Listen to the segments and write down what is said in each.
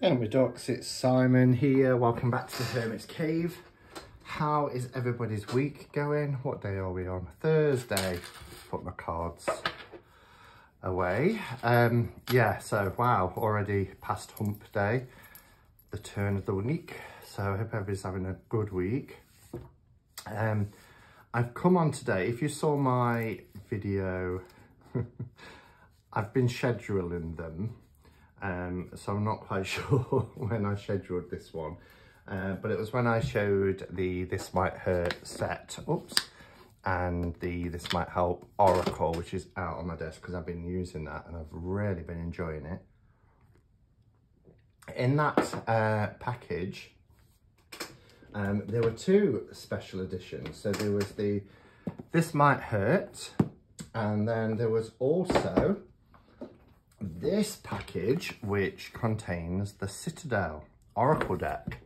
Hey my ducks, it's Simon here. Welcome back to the Hermit's Cave. How is everybody's week going? What day are we on? Thursday. Put my cards away. Yeah, so wow, already past hump day, the turn of the week. So I hope everybody's having a good week. I've come on today, if you saw my video, I've been scheduling them. So I'm not quite sure when I scheduled this one, but it was when I showed the This Might Hurt set, and the This Might Help Oracle, which is out on my desk because I've been using that and I've really been enjoying it. In that package, there were two special editions. So there was the This Might Hurt, and then there was also this package, which contains the Citadel Oracle deck.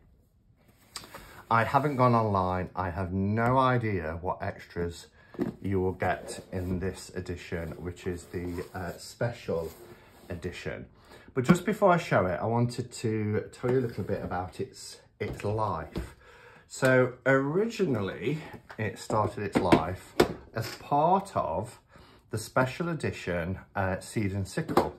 I haven't gone online. I have no idea what extras you will get in this edition, which is the special edition. But just before I show it, I wanted to tell you a little bit about its life. So originally, it started its life as part of the special edition Seed and Sickle.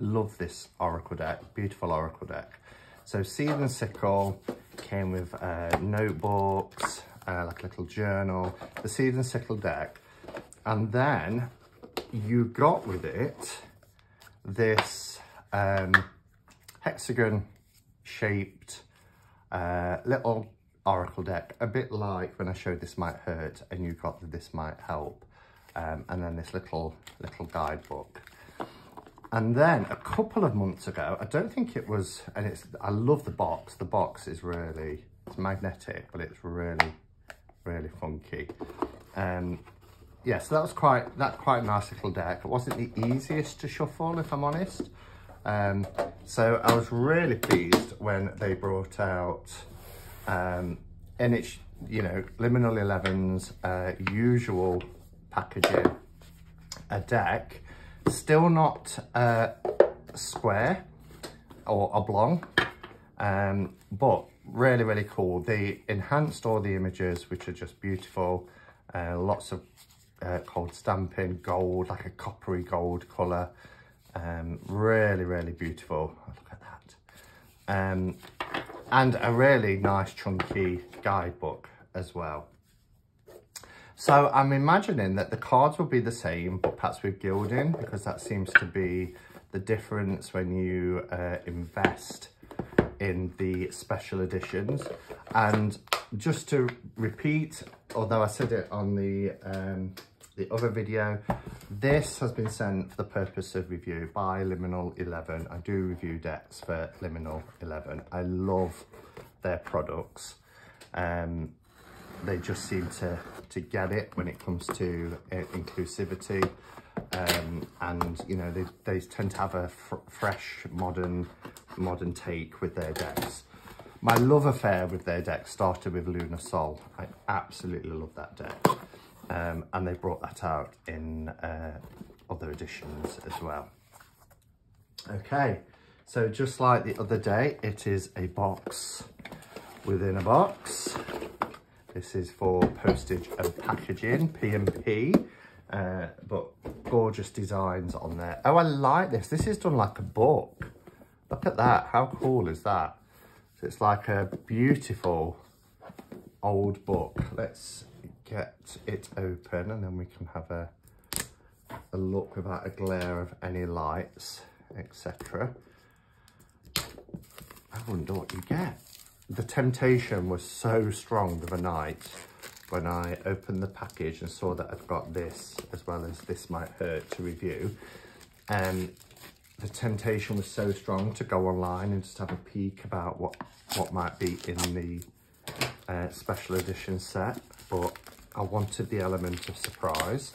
Love this Oracle deck, beautiful Oracle deck. So Seed and Sickle came with notebooks, like a little journal, the Seed and Sickle deck. And then you got with it this hexagon shaped little Oracle deck, a bit like when I showed This Might Hurt and you got the This Might Help, and then this little guidebook. And then a couple of months ago, I don't think it was, and I love the box. The box is really, it's magnetic, but it's really, really funky. Yeah, so that's quite a nice little deck. It wasn't the easiest to shuffle, if I'm honest. So I was really pleased when they brought out, and it's, you know, Liminal 11's usual packaging, a deck. Still not square or oblong, but really, really cool. They enhanced all the images, which are just beautiful. Lots of cold stamping, gold, like a coppery gold colour. Really, really beautiful. Look at that. And a really nice chunky guidebook as well. So I'm imagining that the cards will be the same, but perhaps with gilding, because that seems to be the difference when you invest in the special editions. And just to repeat, although I said it on the other video, this has been sent for the purpose of review by Liminal 11. I do review decks for Liminal 11. I love their products. They just seem to get it when it comes to inclusivity, and you know, they tend to have a fresh modern take with their decks. My love affair with their deck started with Lunar Sol. I absolutely love that deck, and they brought that out in other editions as well. Okay, so just like the other day, it is a box within a box. This is for postage and packaging, P&P, but gorgeous designs on there. Oh, I like this. This is done like a book. Look at that. How cool is that? So it's like a beautiful old book. Let's get it open and then we can have a look without a glare of any lights, etc. I wonder what you get. The temptation was so strong the other night when I opened the package and saw that I've got this as well as This Might Hurt to review. And the temptation was so strong to go online and just have a peek about what might be in the special edition set. But I wanted the element of surprise.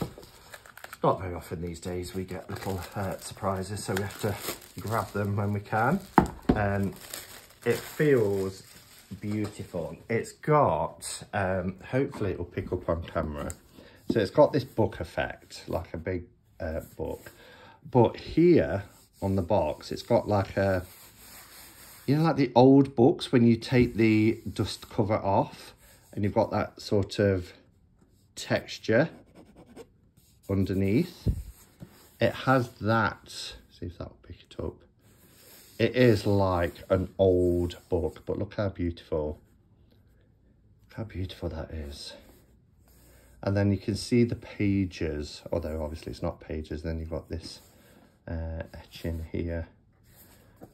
It's not very often these days we get little surprises, so we have to grab them when we can. It feels beautiful. It's got, hopefully it will pick up on camera. So it's got this book effect, like a big book. But here on the box, it's got like a, you know, like the old books when you take the dust cover off and you've got that sort of texture underneath. It has that, see if that will pick it up. It is like an old book, but look how beautiful. Look how beautiful that is. And then you can see the pages, although obviously it's not pages. Then you've got this etching here.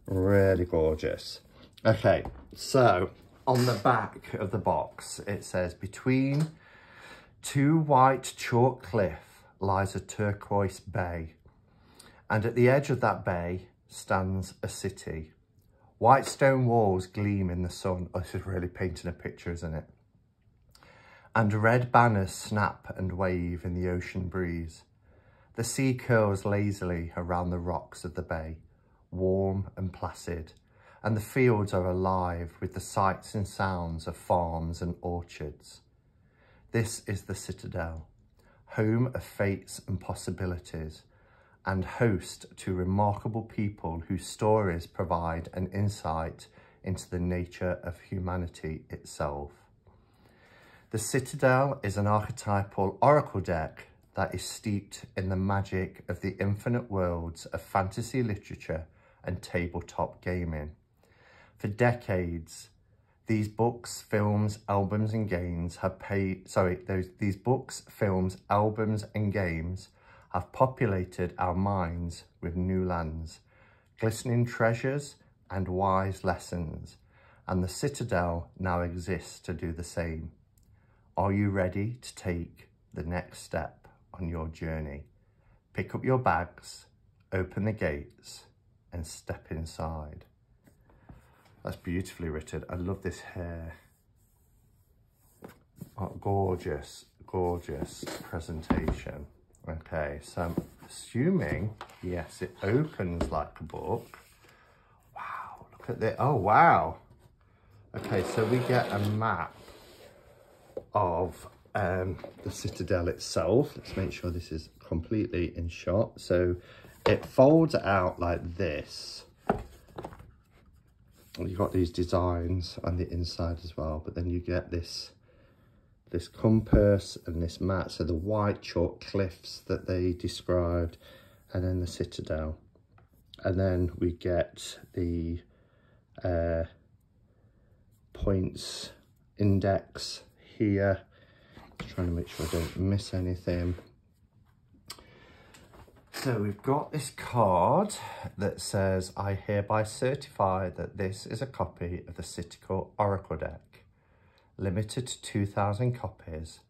Really gorgeous. Okay, so on the back of the box, it says, between two white chalk cliffs lies a turquoise bay, and at the edge of that bay stands a city. White stone walls gleam in the sun. Oh, this is really painting a picture, isn't it? And red banners snap and wave in the ocean breeze. The sea curls lazily around the rocks of the bay, warm and placid, and the fields are alive with the sights and sounds of farms and orchards. This is the Citadel, home of fates and possibilities, and host to remarkable people whose stories provide an insight into the nature of humanity itself. The Citadel is an archetypal oracle deck that is steeped in the magic of the infinite worlds of fantasy literature and tabletop gaming. For decades, these books, films, albums and games have these books, films, albums and games have populated our minds with new lands, glistening treasures and wise lessons, and the Citadel now exists to do the same. Are you ready to take the next step on your journey? Pick up your bags, open the gates, and step inside. That's beautifully written. I love this hair. Oh, gorgeous, gorgeous presentation. Okay, so I'm assuming, yes, it opens like a book. Wow, look at this. Oh, wow. Okay, so we get a map of the Citadel itself. Let's make sure this is completely in shot. So it folds out like this. You've got these designs on the inside as well, but then you get this compass and this map. So the white chalk cliffs that they described, and then the Citadel. And then we get the points index here. Just trying to make sure I don't miss anything. So we've got this card that says, I hereby certify that this is a copy of the Citadel Oracle deck, limited to 2,000 copies.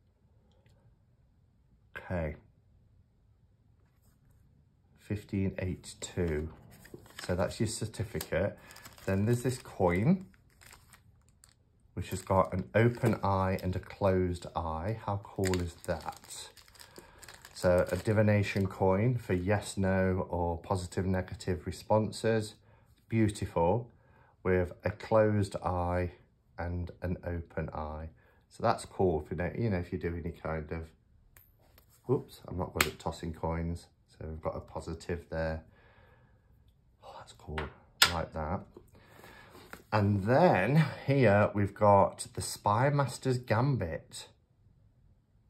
Okay. 1582. So that's your certificate. Then there's this coin, which has got an open eye and a closed eye. How cool is that? So a divination coin for yes, no, or positive, negative responses. Beautiful, with a closed eye and an open eye. So that's cool if if you do any kind of, whoops, I'm not good at tossing coins. So we've got a positive there. Oh, that's cool, I like that. And then here we've got the Spy Master's Gambit,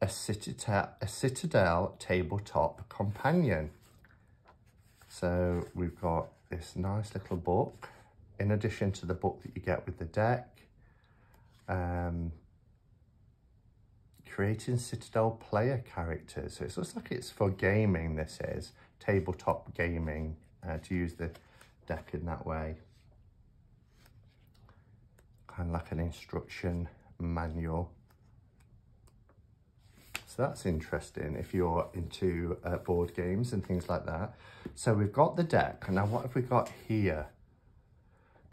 a Citadel tabletop companion. So we've got this nice little book, in addition to the book that you get with the deck. Creating Citadel player characters. So it looks like it's for gaming, this is. Tabletop gaming, to use the deck in that way. Kind of like an instruction manual. So that's interesting if you're into board games and things like that. So we've got the deck. Now what have we got here?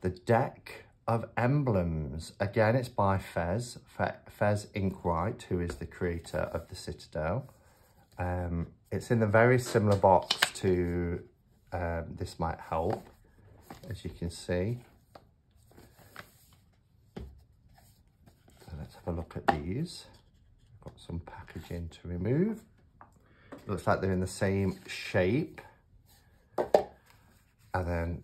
The deck of emblems. Again, it's by Fez Inkwright, who is the creator of the Citadel. It's in a very similar box to This Might Help, as you can see. So let's have a look at these. Got some packaging to remove. Looks like they're in the same shape. and then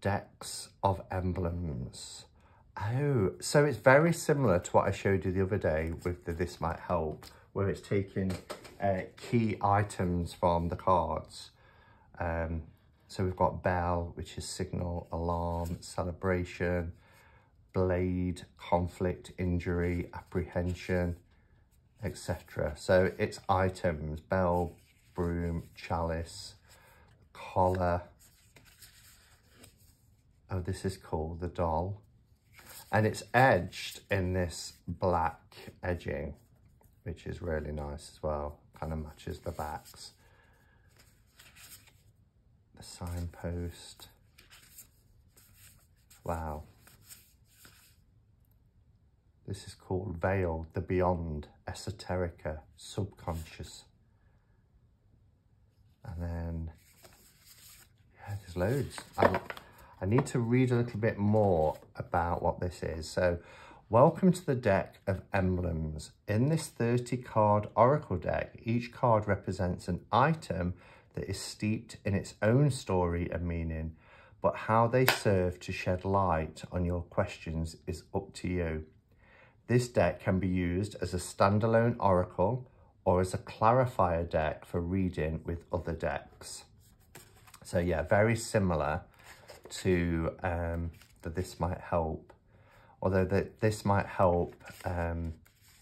decks of emblems. Oh, so it's very similar to what I showed you the other day with the This Might Help, where it's taking key items from the cards. So we've got bell, which is signal, alarm, celebration, blade, conflict, injury, apprehension, etc. So it's items: bell, broom, chalice, collar. Oh, this is called the doll. And it's edged in this black edging, which is really nice as well. Kind of matches the backs. The signpost. Wow. This is called Veil, the Beyond, Esoterica, Subconscious. And then, yeah, there's loads. I need to read a little bit more about what this is. So, welcome to the deck of emblems. In this 30-card oracle deck, each card represents an item that is steeped in its own story and meaning, but how they serve to shed light on your questions is up to you. This deck can be used as a standalone oracle or as a clarifier deck for reading with other decks. So yeah, very similar to the This Might Help, although This Might Help,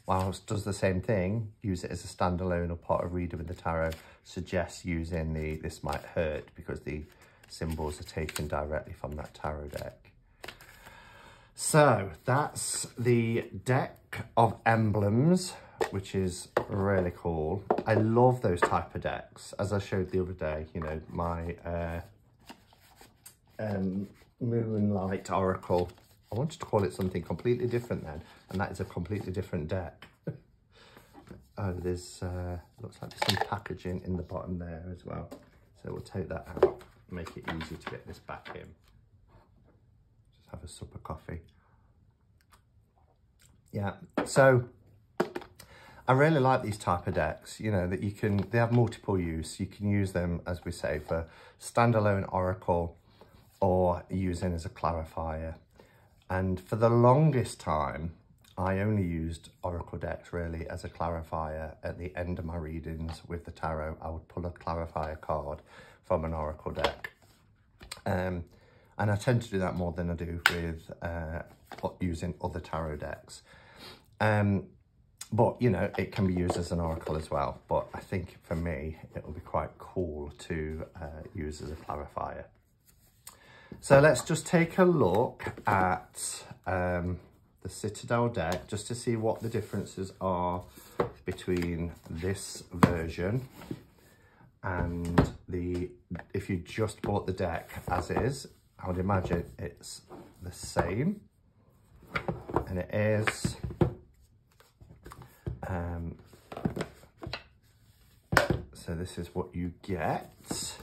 whilst does the same thing, use it as a standalone or part of reader with the tarot, suggests using the This Might Hurt because the symbols are taken directly from that tarot deck. So that's the deck of emblems, which is really cool. I love those type of decks. As I showed the other day, you know, my Moonlight Oracle. I wanted to call it something completely different then, and that is a completely different deck. Oh, there's, looks like there's some packaging in the bottom there as well. So we'll take that out, make it easy to get this back in. Just have a sup of coffee. Yeah, so I really like these type of decks, you know, that they have multiple use. You can use them, as we say, for standalone oracle or using as a clarifier. And for the longest time, I only used oracle decks really as a clarifier. At the end of my readings with the tarot, I would pull a clarifier card from an oracle deck. And I tend to do that more than I do with using other tarot decks. But, you know, it can be used as an oracle as well. But I think for me, it will be quite cool to use as a clarifier. So let's just take a look at the Citadel deck just to see what the differences are between this version and if you just bought the deck as is. I would imagine it's the same, and it is. So this is what you get.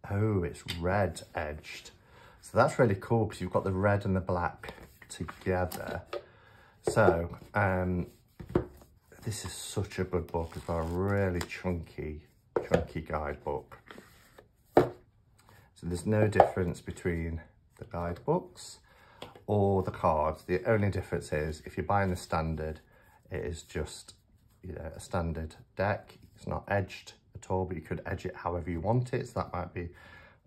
Oh, it's red edged. So that's really cool because you've got the red and the black together. So this is such a good book as well, a really chunky guidebook. So there's no difference between the guidebooks or the cards. The only difference is if you're buying the standard, it is just, you know, a standard deck. It's not edged at all, but you could edge it however you want it, so that might be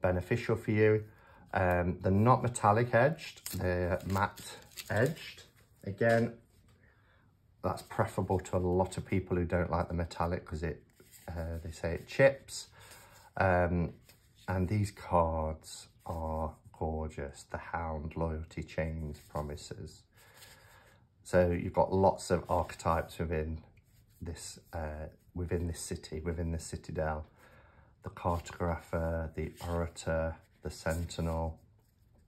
beneficial for you. They're not metallic edged, they're matte edged. Again, that's preferable to a lot of people who don't like the metallic because they say it chips. And these cards are gorgeous. The Hound, Loyalty, Chains, Promises. So you've got lots of archetypes within this city, within the Citadel. The Cartographer, the Orator, the Sentinel,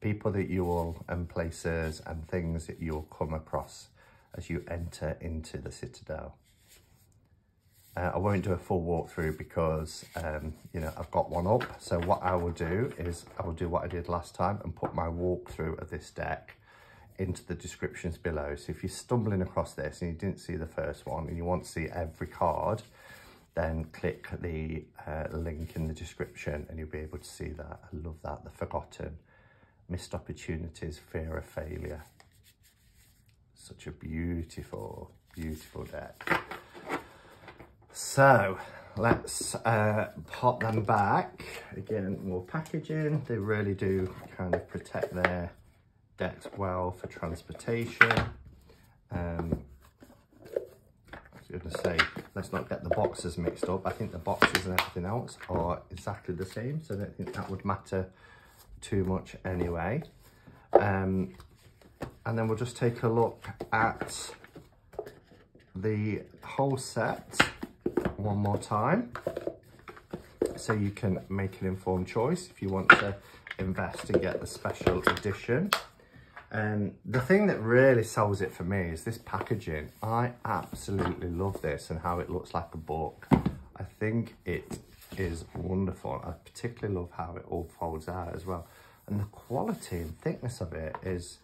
people that you will, and places and things that you'll come across as you enter into the Citadel. I won't do a full walkthrough because, you know, I've got one up. So what I will do is I will do what I did last time and put my walkthrough of this deck into the descriptions below. So if you're stumbling across this and you didn't see the first one and you want to see every card, then click the link in the description and you'll be able to see that. I love that. The Forgotten, Missed Opportunities, Fear of Failure. Such a beautiful, beautiful deck. So let's pop them back. Again, more packaging. They really do kind of protect their decks well for transportation. I was going to say, let's not get the boxes mixed up. I think the boxes and everything else are exactly the same, so I don't think that would matter too much anyway. And then we'll just take a look at the whole set one more time, so you can make an informed choice if you want to invest and get the special edition. The thing that really sells it for me is this packaging. I absolutely love this and how it looks like a book. I think it is wonderful. I particularly love how it all folds out as well. And the quality and thickness of it is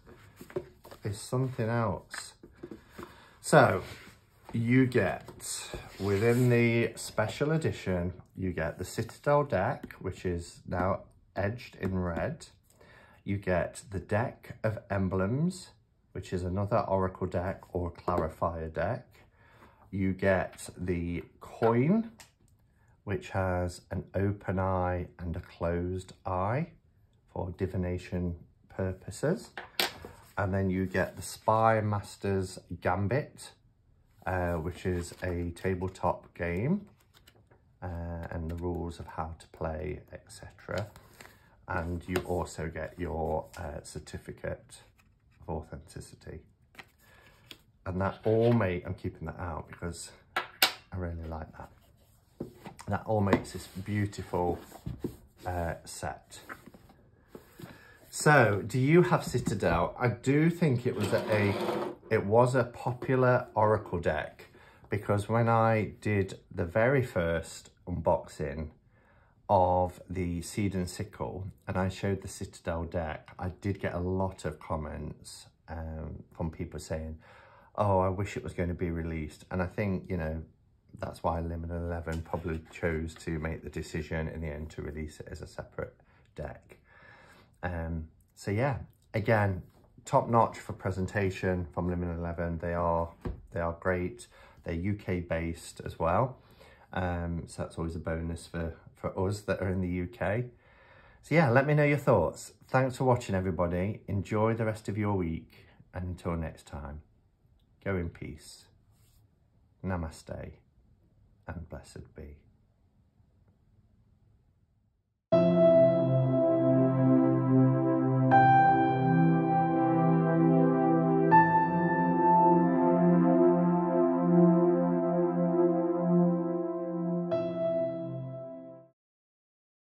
something else. So you get, within the special edition, you get the Citadel deck, which is now edged in red. You get the Deck of Emblems, which is another Oracle deck or Clarifier deck. You get the Coin, which has an open eye and a closed eye for divination purposes. And then you get the Spy Master's Gambit, which is a tabletop game, and the rules of how to play, etc. And you also get your certificate of authenticity. And that all I'm keeping that out because I really like that. That all makes this beautiful set. So, do you have Citadel? I do think it was a popular Oracle deck, because when I did the very first unboxing of the Seed and Sickle and I showed the Citadel deck, I did get a lot of comments from people saying, oh, I wish it was going to be released. And I think, you know, that's why Limited 11 probably chose to make the decision in the end to release it as a separate deck. So yeah, again, top notch for presentation from Limited 11. They are great. They're UK based as well. So that's always a bonus for us that are in the UK. So yeah, let me know your thoughts. Thanks for watching, everybody. Enjoy the rest of your week. And until next time, go in peace. Namaste and blessed be.